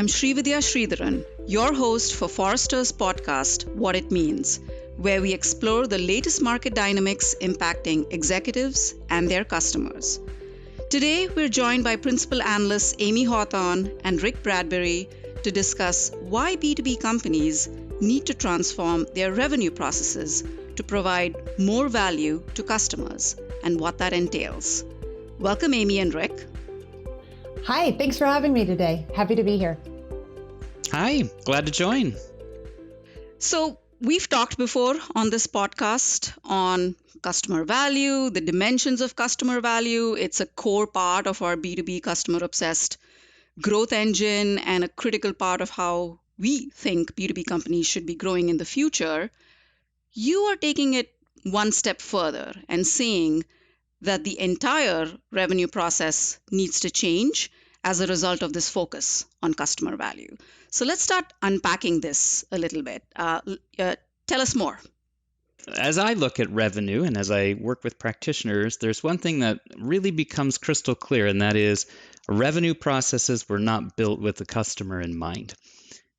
I'm Srividya Sridharan, your host for Forrester's podcast, What It Means, where we explore the latest market dynamics impacting executives and their customers. Today, we're joined by Principal Analysts Amy Hawthorne and Rick Bradbury to discuss why B2B companies need to transform their revenue processes to provide more value to customers and what that entails. Welcome, Amy and Rick. Hi, thanks for having me today. Happy to be here. Hi, glad to join. So we've talked before on this podcast on customer value, the dimensions of customer value. It's a core part of our B2B customer-obsessed growth engine and a critical part of how we think B2B companies should be growing in the future. You are taking it one step further and saying that the entire revenue process needs to change as a result of this focus on customer value. So let's start unpacking this a little bit. Tell us more. As I look at revenue and as I work with practitioners, there's one thing that really becomes crystal clear, and that is revenue processes were not built with the customer in mind.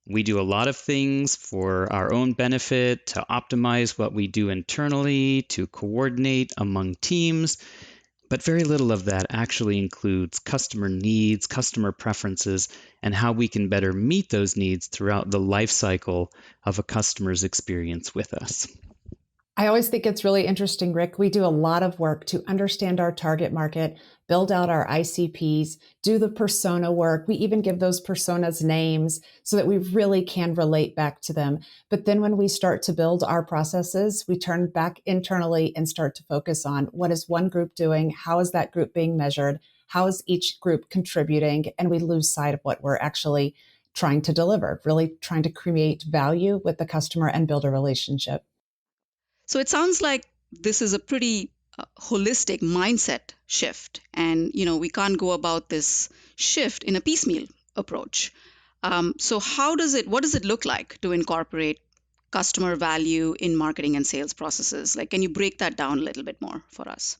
We do a lot of things for our own benefit, to optimize what we do internally, to coordinate among teams, but very little of that actually includes customer needs, customer preferences, and how we can better meet those needs throughout the life cycle of a customer's experience with us. I always think it's really interesting, Rick. We do a lot of work to understand our target market, build out our ICPs, do the persona work. We even give those personas names so that we really can relate back to them. But then when we start to build our processes, we turn back internally and start to focus on what is one group doing? How is that group being measured? How is each group contributing? And we lose sight of what we're actually trying to deliver, really trying to create value with the customer and build a relationship. So it sounds like this is a pretty holistic mindset shift. And, we can't go about this shift in a piecemeal approach. So what does it look like to incorporate customer value in marketing and sales processes? Can you break that down a little bit more for us?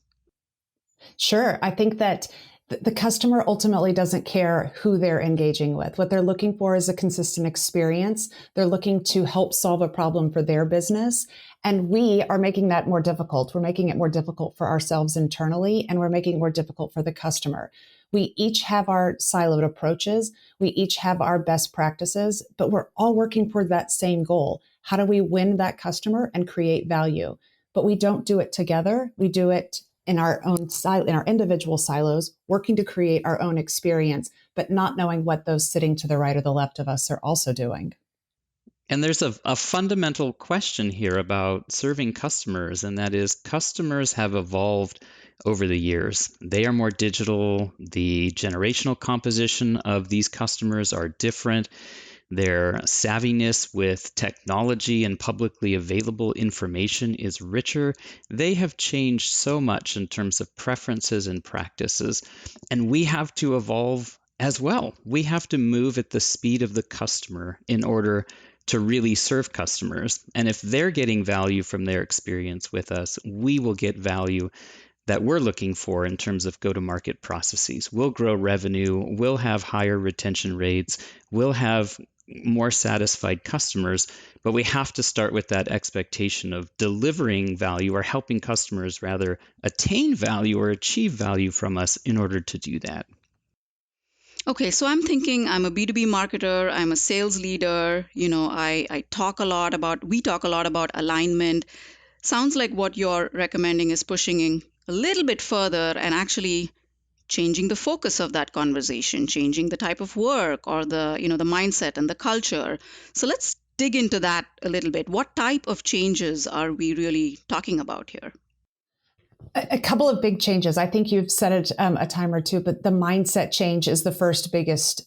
Sure. I think that the customer ultimately doesn't care who they're engaging with. What they're looking for is a consistent experience. They're looking to help solve a problem for their business. And we are making that more difficult. We're making it more difficult for ourselves internally, and we're making it more difficult for the customer. We each have our siloed approaches. We each have our best practices, but we're all working toward that same goal. How do we win that customer and create value? But we don't do it together. We do it in our own in our individual silos, working to create our own experience, but not knowing what those sitting to the right or the left of us are also doing. And there's a fundamental question here about serving customers, and that is customers have evolved over the years. They are more digital. The generational composition of these customers are different. Their savviness with technology and publicly available information is richer. They have changed so much in terms of preferences and practices, and we have to evolve as well. We have to move at the speed of the customer in order to really serve customers. And if they're getting value from their experience with us, we will get value that we're looking for in terms of go-to-market processes. We'll grow revenue, we'll have higher retention rates, we'll have more satisfied customers, but we have to start with that expectation of delivering value or helping customers rather attain value or achieve value from us in order to do that. Okay, so I'm thinking I'm a B2B marketer, I'm a sales leader, we talk a lot about alignment. Sounds like what you're recommending is pushing a little bit further and actually changing the focus of that conversation, changing the type of work or the mindset and the culture. So let's dig into that a little bit. What type of changes are we really talking about here? A couple of big changes. I think you've said it a time or two, but the mindset change is the first biggest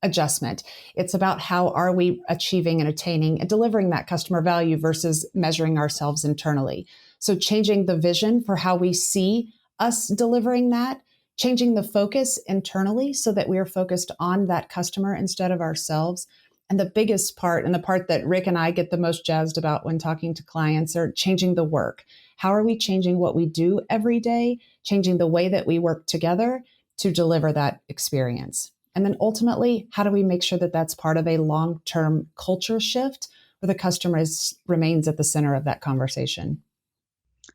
adjustment. It's about how are we achieving and attaining and delivering that customer value versus measuring ourselves internally. So changing the vision for how we see us delivering that, changing the focus internally so that we are focused on that customer instead of ourselves. And the biggest part, and the part that Rick and I get the most jazzed about when talking to clients, are changing the work. How are we changing what we do every day, changing the way that we work together to deliver that experience? And then ultimately, how do we make sure that that's part of a long-term culture shift where the remains at the center of that conversation?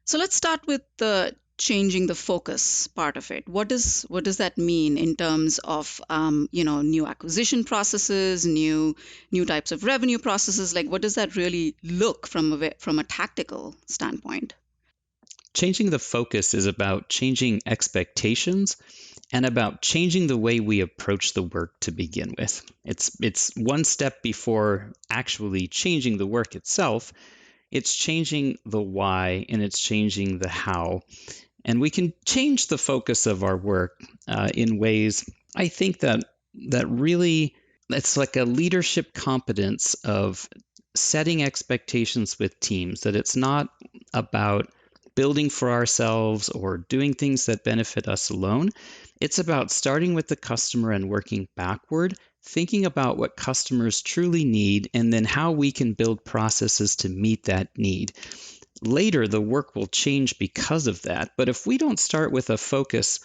So let's start with the changing the focus part of it. What does that mean in terms of new acquisition processes, new types of revenue processes? Like, what does that really look from a tactical standpoint? Changing the focus is about changing expectations and about changing the way we approach the work to begin with. It's one step before actually changing the work itself. It's changing the why and it's changing the how. And we can change the focus of our work in ways I think that really it's like a leadership competence of setting expectations with teams, that it's not about building for ourselves or doing things that benefit us alone. It's about starting with the customer and working backward, thinking about what customers truly need, and then how we can build processes to meet that need. Later, the work will change because of that. But if we don't start with a focus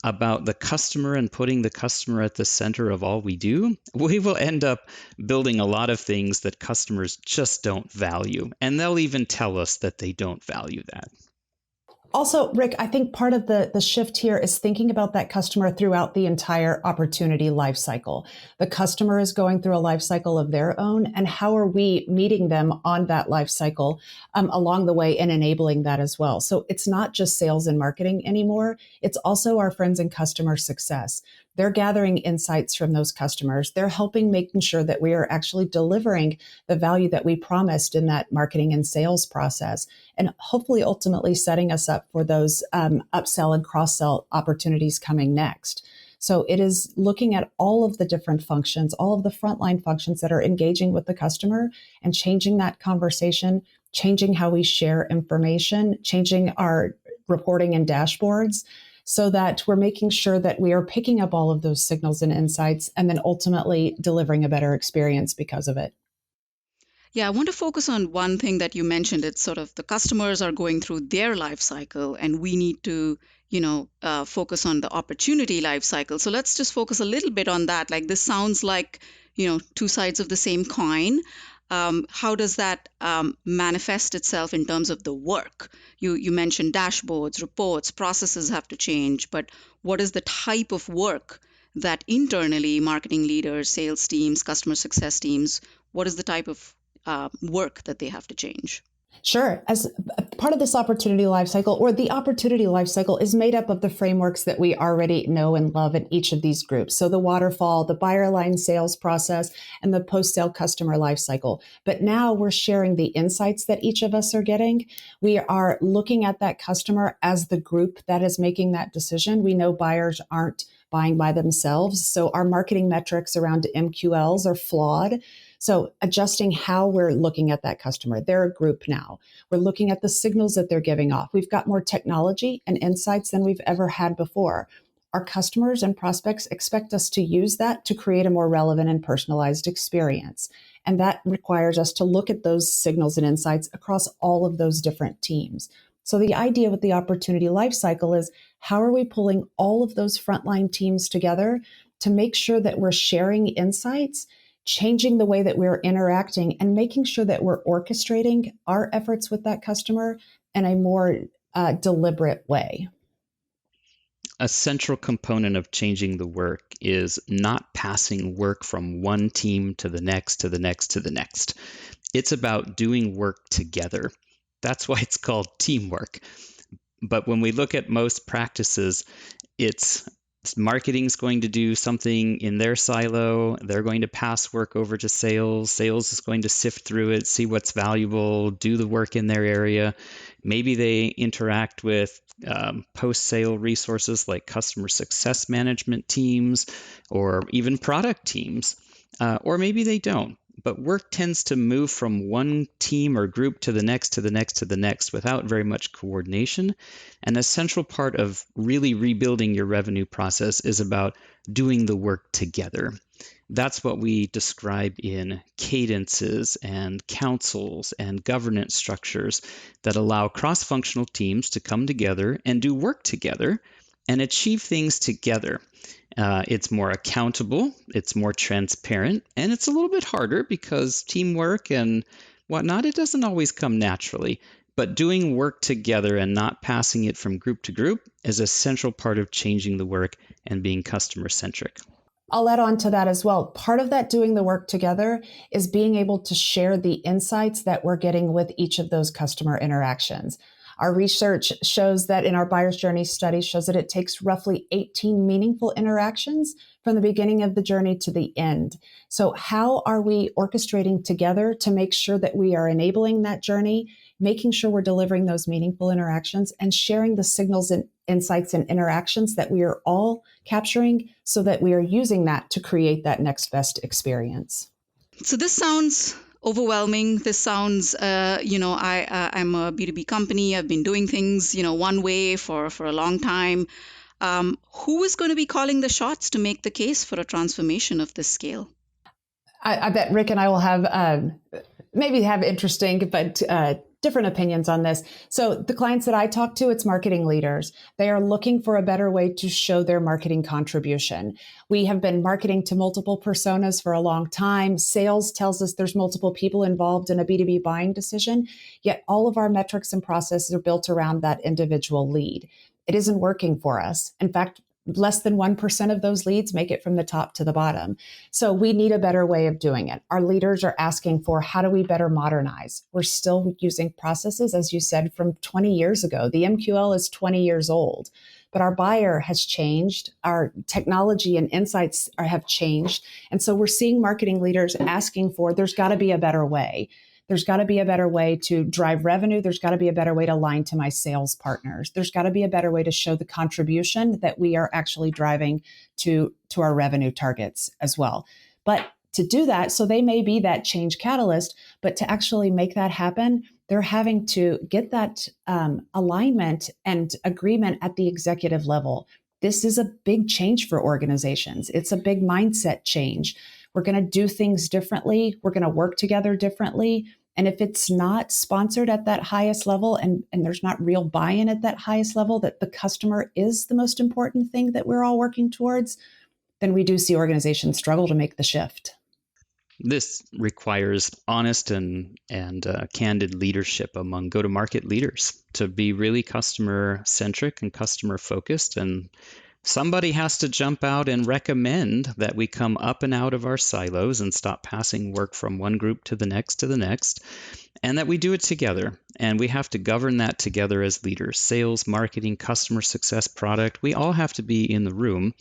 about the customer and putting the customer at the center of all we do, we will end up building a lot of things that customers just don't value. And they'll even tell us that they don't value that. Also, Rick, I think part of the shift here is thinking about that customer throughout the entire opportunity lifecycle. The customer is going through a life cycle of their own, and how are we meeting them on that life cycle along the way and enabling that as well? So it's not just sales and marketing anymore. It's also our friends in customer success. They're gathering insights from those customers. They're helping making sure that we are actually delivering the value that we promised in that marketing and sales process, and hopefully ultimately setting us up for those upsell and cross-sell opportunities coming next. So it is looking at all of the different functions, all of the frontline functions that are engaging with the customer and changing that conversation, changing how we share information, changing our reporting and dashboards, so that we're making sure that we are picking up all of those signals and insights and then ultimately delivering a better experience because of it. Yeah, I want to focus on one thing that you mentioned. It's sort of the customers are going through their life cycle, and we need to, focus on the opportunity life cycle. So let's just focus a little bit on that. Like, this sounds like, two sides of the same coin. How does that manifest itself in terms of the work? You mentioned dashboards, reports, processes have to change, but what is the type of work that internally marketing leaders, sales teams, customer success teams, what is the type of work that they have to change? Sure. As part of this opportunity lifecycle, or the opportunity lifecycle is made up of the frameworks that we already know and love in each of these groups. So the waterfall, the buyer line sales process, and the post-sale customer lifecycle. But now we're sharing the insights that each of us are getting. We are looking at that customer as the group that is making that decision. We know buyers aren't buying by themselves. So our marketing metrics around MQLs are flawed. So adjusting how we're looking at that customer. They're a group now. We're looking at the signals that they're giving off. We've got more technology and insights than we've ever had before. Our customers and prospects expect us to use that to create a more relevant and personalized experience. And that requires us to look at those signals and insights across all of those different teams. So the idea with the opportunity lifecycle is, how are we pulling all of those frontline teams together to make sure that we're sharing insights, changing the way that we're interacting, and making sure that we're orchestrating our efforts with that customer in a more deliberate way. A central component of changing the work is not passing work from one team to the next, to the next, to the next. It's about doing work together. That's why it's called teamwork. But when we look at most practices, it's marketing's going to do something in their silo. They're going to pass work over to sales. Sales is going to sift through it, see what's valuable, do the work in their area. Maybe they interact with post-sale resources like customer success management teams or even product teams, or maybe they don't. But work tends to move from one team or group to the next, to the next, to the next without very much coordination. And a central part of really rebuilding your revenue process is about doing the work together. That's what we describe in cadences and councils and governance structures that allow cross-functional teams to come together and do work together and achieve things together. It's more accountable, it's more transparent, and it's a little bit harder because teamwork and whatnot, it doesn't always come naturally. But doing work together and not passing it from group to group is a central part of changing the work and being customer centric. I'll add on to that as well. Part of that doing the work together is being able to share the insights that we're getting with each of those customer interactions. Our research shows that in our buyer's journey study shows that it takes roughly 18 meaningful interactions from the beginning of the journey to the end. So how are we orchestrating together to make sure that we are enabling that journey, making sure we're delivering those meaningful interactions and sharing the signals and insights and interactions that we are all capturing so that we are using that to create that next best experience. So this sounds overwhelming. This sounds, I'm a B2B company. I've been doing things, one way for a long time. Who is going to be calling the shots to make the case for a transformation of this scale? I bet Rick and I will have maybe have interesting but different opinions on this. So the clients that I talk to, it's marketing leaders. They are looking for a better way to show their marketing contribution. We have been marketing to multiple personas for a long time. Sales tells us there's multiple people involved in a B2B buying decision, yet all of our metrics and processes are built around that individual lead. It isn't working for us. In fact, less than 1% of those leads make it from the top to the bottom. So we need a better way of doing it. Our leaders are asking for how do we better modernize? We're still using processes, as you said, from 20 years ago. The MQL is 20 years old, but our buyer has changed. Our technology and insights have changed. And so we're seeing marketing leaders asking for, there's got to be a better way. There's got to be a better way to drive revenue. There's got to be a better way to align to my sales partners. There's got to be a better way to show the contribution that we are actually driving to our revenue targets as well. But to do that, so they may be that change catalyst, but to actually make that happen, they're having to get that alignment and agreement at the executive level. This is a big change for organizations. It's a big mindset change. We're going to do things differently. We're going to work together differently. And if it's not sponsored at that highest level and there's not real buy-in at that highest level, that the customer is the most important thing that we're all working towards, then we do see organizations struggle to make the shift. This requires honest and candid leadership among go-to-market leaders to be really customer centric and customer focused. And somebody has to jump out and recommend that we come up and out of our silos and stop passing work from one group to the next, and that we do it together. And we have to govern that together as leaders. Sales, marketing, customer success, product, we all have to be in the room.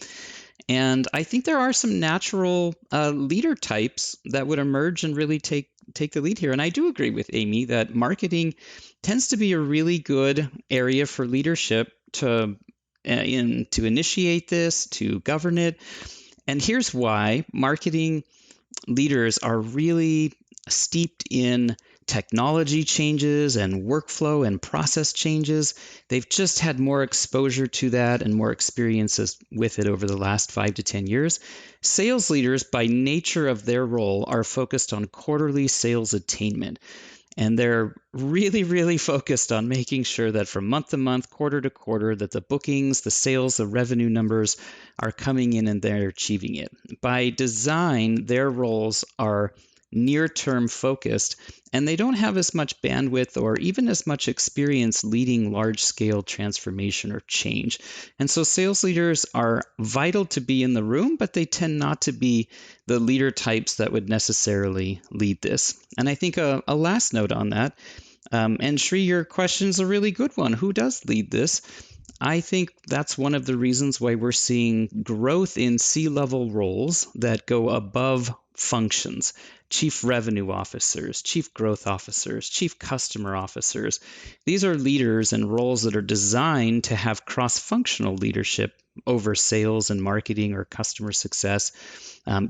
And I think there are some natural leader types that would emerge and really take the lead here. And I do agree with Amy that marketing tends to be a really good area for leadership to initiate this, to govern it. And here's why. Marketing leaders are really steeped in technology changes and workflow and process changes. They've just had more exposure to that and more experiences with it over the last 5 to 10 years. Sales leaders, by nature of their role, are focused on quarterly sales attainment. And they're really, really focused on making sure that from month to month, quarter to quarter, that the bookings, the sales, the revenue numbers are coming in and they're achieving it. By design, their roles are near-term focused, and they don't have as much bandwidth or even as much experience leading large-scale transformation or change. And so sales leaders are vital to be in the room, but they tend not to be the leader types that would necessarily lead this. And I think a last note on that, and Shri, your question is a really good one. Who does lead this? I think that's one of the reasons why we're seeing growth in C-level roles that go above functions. Chief revenue officers, chief growth officers, chief customer officers. These are leaders and roles that are designed to have cross-functional leadership over sales and marketing or customer success,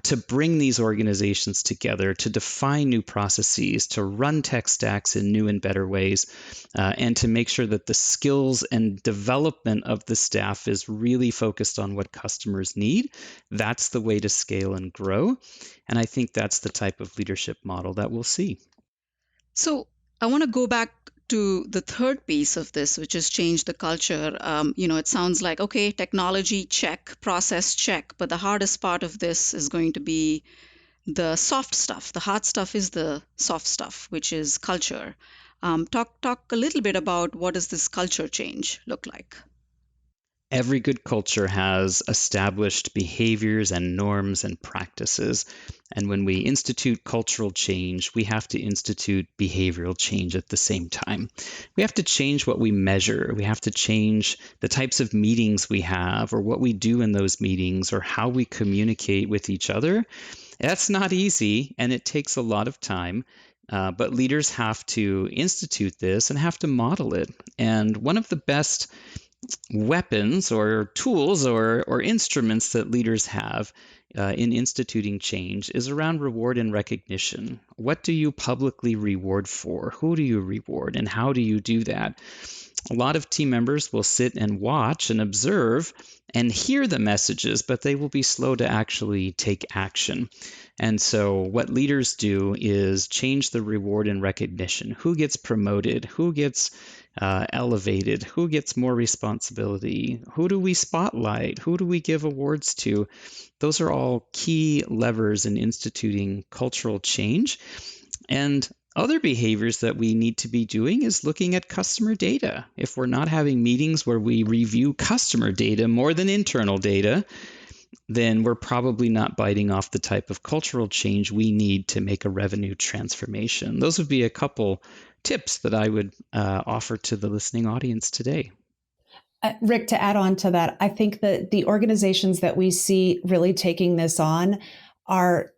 to bring these organizations together, to define new processes, to run tech stacks in new and better ways, and to make sure that the skills and development of the staff is really focused on what customers need. That's the way to scale and grow. And I think that's the type of leadership model that we'll see. So I want to go back to the third piece of this, which is change the culture. It sounds like, okay, technology check, process check, but the hardest part of this is going to be the soft stuff. The hard stuff is the soft stuff, which is culture. Talk a little bit about what does this culture change look like? Every good culture has established behaviors and norms and practices. And when we institute cultural change, we have to institute behavioral change at the same time. We have to change what we measure. We have to change the types of meetings we have, or what we do in those meetings, or how we communicate with each other. That's not easy, and it takes a lot of time. But leaders have to institute this and have to model it. And one of the best weapons or tools or instruments that leaders have in instituting change is around reward and recognition. What do you publicly reward for? Who do you reward? And how do you do that? A lot of team members will sit and watch and observe and hear the messages, but they will be slow to actually take action. And so, what leaders do is change the reward and recognition. Who gets promoted? Who gets elevated? Who gets more responsibility? Who do we spotlight? Who do we give awards to? Those are all key levers in instituting cultural change. And other behaviors that we need to be doing is looking at customer data. If we're not having meetings where we review customer data more than internal data, then we're probably not biting off the type of cultural change we need to make a revenue transformation. Those would be a couple tips that I would offer to the listening audience today. Rick, to add on to that, I think that the organizations that we see really taking this on are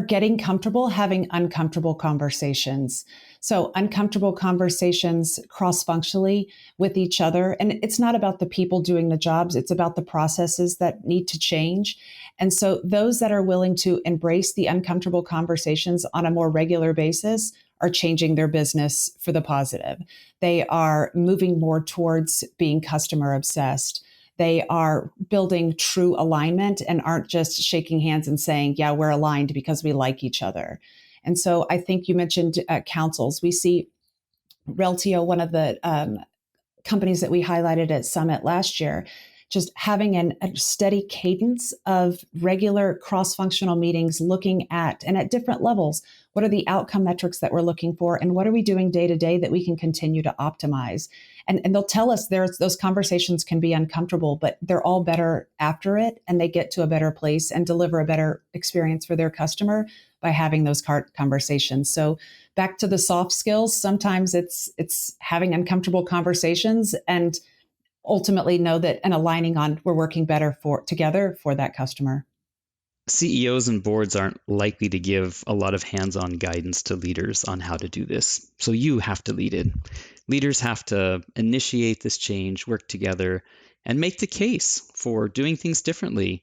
getting comfortable having uncomfortable conversations. So uncomfortable conversations cross-functionally with each other. And it's not about the people doing the jobs, it's about the processes that need to change. And so those that are willing to embrace the uncomfortable conversations on a more regular basis are changing their business for the positive. They are moving more towards being customer obsessed. They are building true alignment and aren't just shaking hands and saying, yeah, we're aligned because we like each other. And so I think you mentioned councils. We see Reltio, one of the companies that we highlighted at Summit last year, just having a steady cadence of regular cross-functional meetings looking at, and at different levels, what are the outcome metrics that we're looking for, and what are we doing day to day that we can continue to optimize? And they'll tell us those conversations can be uncomfortable, but they're all better after it, and they get to a better place and deliver a better experience for their customer by having those conversations. So back to the soft skills, sometimes it's having uncomfortable conversations and ultimately know that and aligning on we're working better together for that customer. CEOs and boards aren't likely to give a lot of hands-on guidance to leaders on how to do this. So you have to lead it. Leaders have to initiate this change, work together, and make the case for doing things differently.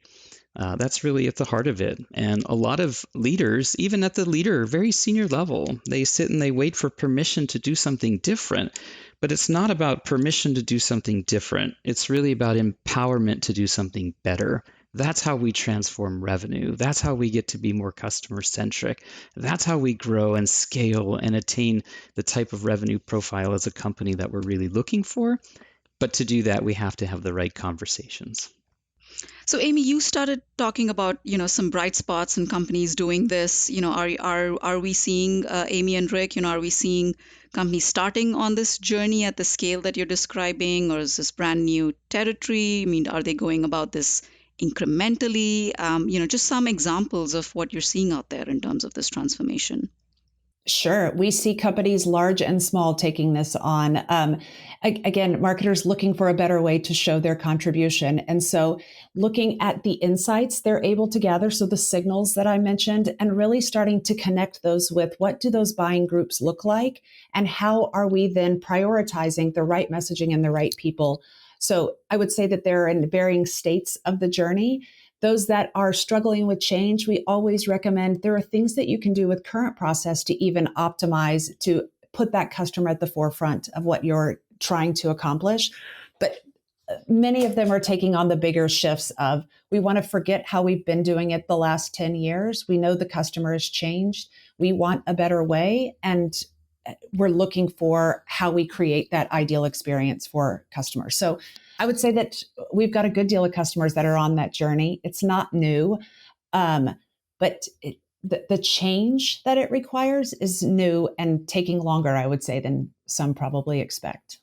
That's really at the heart of it. And a lot of leaders, even at the very senior level, they sit and they wait for permission to do something different. But it's not about permission to do something different. It's really about empowerment to do something better. That's how we transform revenue. That's how we get to be more customer centric. That's how we grow and scale and attain the type of revenue profile as a company that we're really looking for. But to do that, we have to have the right conversations. So, Amy, you started talking about some bright spots in companies doing this. Are we seeing Amy and Rick? Are we seeing companies starting on this journey at the scale that you're describing, or is this brand new territory? I mean, are they going about this incrementally? Just some examples of what you're seeing out there in terms of this transformation. Sure. We see companies large and small taking this on. Again, marketers looking for a better way to show their contribution. And so looking at the insights they're able to gather, so the signals that I mentioned, and really starting to connect those with what do those buying groups look like, and how are we then prioritizing the right messaging and the right people. So I would say that they're in varying states of the journey. Those that are struggling with change, we always recommend there are things that you can do with current process to even optimize, to put that customer at the forefront of what you're trying to accomplish. But many of them are taking on the bigger shifts of, we want to forget how we've been doing it the last 10 years. We know the customer has changed. We want a better way. And we're looking for how we create that ideal experience for customers. So I would say that we've got a good deal of customers that are on that journey. It's not new, but the change that it requires is new and taking longer, I would say, than some probably expect.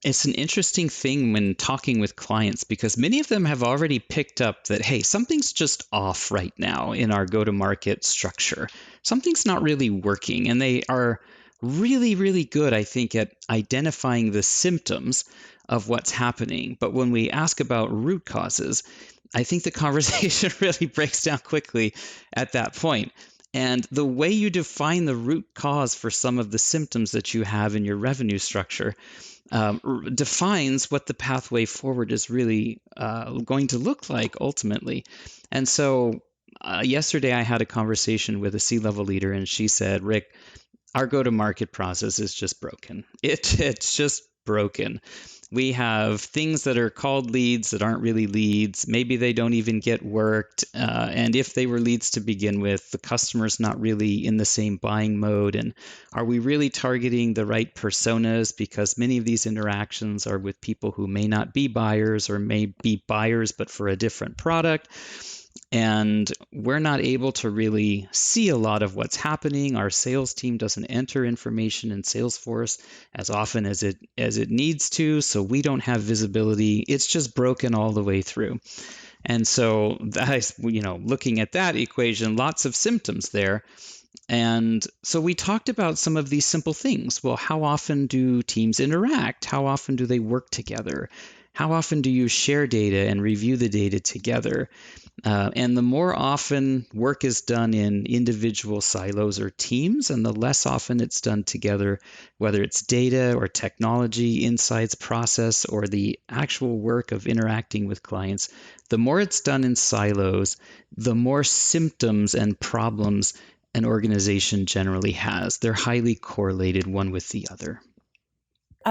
It's an interesting thing when talking with clients because many of them have already picked up that, hey, something's just off right now in our go to market structure. Something's not really working. And they are really, really good, I think, at identifying the symptoms of what's happening. But when we ask about root causes, I think the conversation really breaks down quickly at that point. And the way you define the root cause for some of the symptoms that you have in your revenue structure defines what the pathway forward is really going to look like ultimately. And so yesterday I had a conversation with a C-level leader, and she said, Rick, our go-to-market process is just broken. It's just broken. We have things that are called leads that aren't really leads. Maybe they don't even get worked. And if they were leads to begin with, the customer's not really in the same buying mode. And are we really targeting the right personas? Because many of these interactions are with people who may not be buyers or may be buyers, but for a different product. And we're not able to really see a lot of what's happening. Our sales team doesn't enter information in Salesforce as often as it needs to, so we don't have visibility. It's just broken all the way through. And so that is, looking at that equation, lots of symptoms there. And so we talked about some of these simple things. Well, how often do teams interact? How often do they work together? How often do you share data and review the data together? And the more often work is done in individual silos or teams, and the less often it's done together, whether it's data or technology, insights, process, or the actual work of interacting with clients, the more it's done in silos, the more symptoms and problems an organization generally has. They're highly correlated one with the other.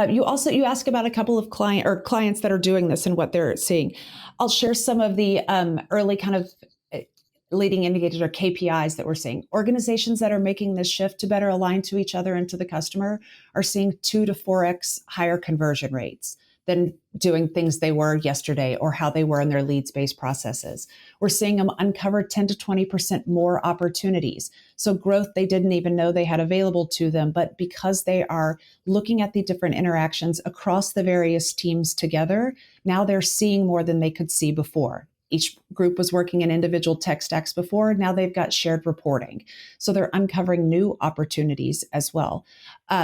You ask about a couple of clients that are doing this and what they're seeing. I'll share some of the early kind of leading indicators or KPIs that we're seeing. Organizations that are making this shift to better align to each other and to the customer are seeing 2 to 4x higher conversion rates than doing things they were yesterday or how they were in their leads-based processes. We're seeing them uncover 10 to 20% more opportunities. So growth they didn't even know they had available to them, but because they are looking at the different interactions across the various teams together, now they're seeing more than they could see before. Each group was working in individual tech stacks before. Now they've got shared reporting. So they're uncovering new opportunities as well.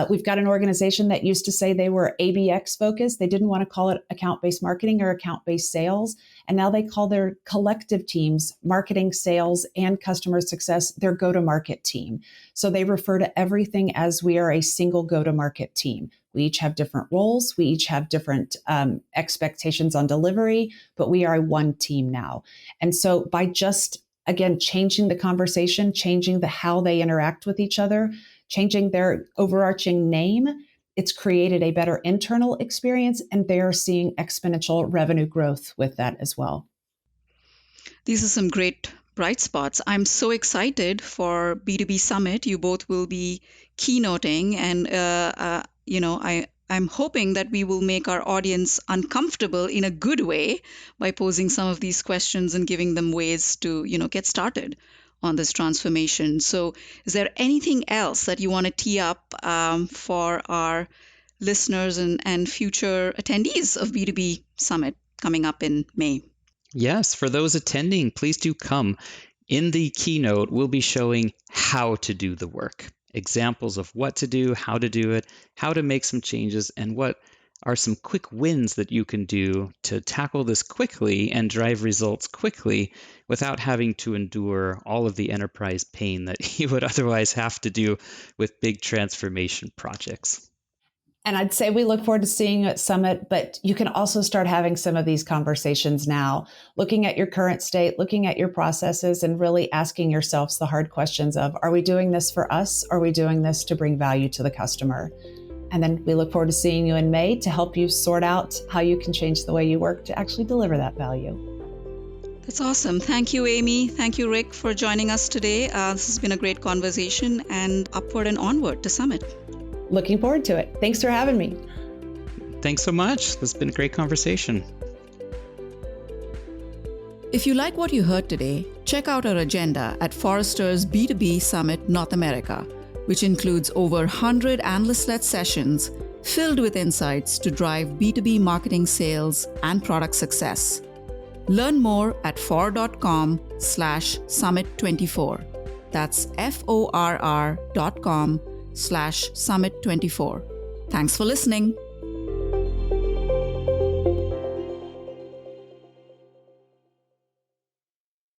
We've got an organization that used to say they were ABX focused. They didn't want to call it account-based marketing or account-based sales. And now they call their collective teams, marketing, sales, and customer success, their go-to-market team. So they refer to everything as we are a single go-to-market team. We each have different roles. We each have different expectations on delivery, but we are one team now. And so by just, again, changing the conversation, changing the how they interact with each other, changing their overarching name, it's created a better internal experience, and they're seeing exponential revenue growth with that as well. These are some great bright spots. I'm so excited for B2B Summit. You both will be keynoting, and I'm hoping that we will make our audience uncomfortable in a good way by posing some of these questions and giving them ways to, get started on this transformation. So is there anything else that you want to tee up for our listeners and future attendees of B2B Summit coming up in May? Yes, for those attending, please do come. In the keynote, we'll be showing how to do the work, examples of what to do, how to do it, how to make some changes, and what are some quick wins that you can do to tackle this quickly and drive results quickly without having to endure all of the enterprise pain that you would otherwise have to do with big transformation projects. And I'd say we look forward to seeing you at Summit, but you can also start having some of these conversations now, looking at your current state, looking at your processes, and really asking yourselves the hard questions of, are we doing this for us? Are we doing this to bring value to the customer? And then we look forward to seeing you in May to help you sort out how you can change the way you work to actually deliver that value. That's awesome. Thank you, Amy. Thank you, Rick, for joining us today. This has been a great conversation, and upward and onward to Summit. looking forward to it. Thanks for having me. Thanks so much. This has been a great conversation. If you like what you heard today, check out our agenda at Forrester's B2B Summit North America, which includes over 100 analyst-led sessions filled with insights to drive B2B marketing sales and product success. Learn more at forr.com/summit24. That's forr.com/summit24. Thanks for listening.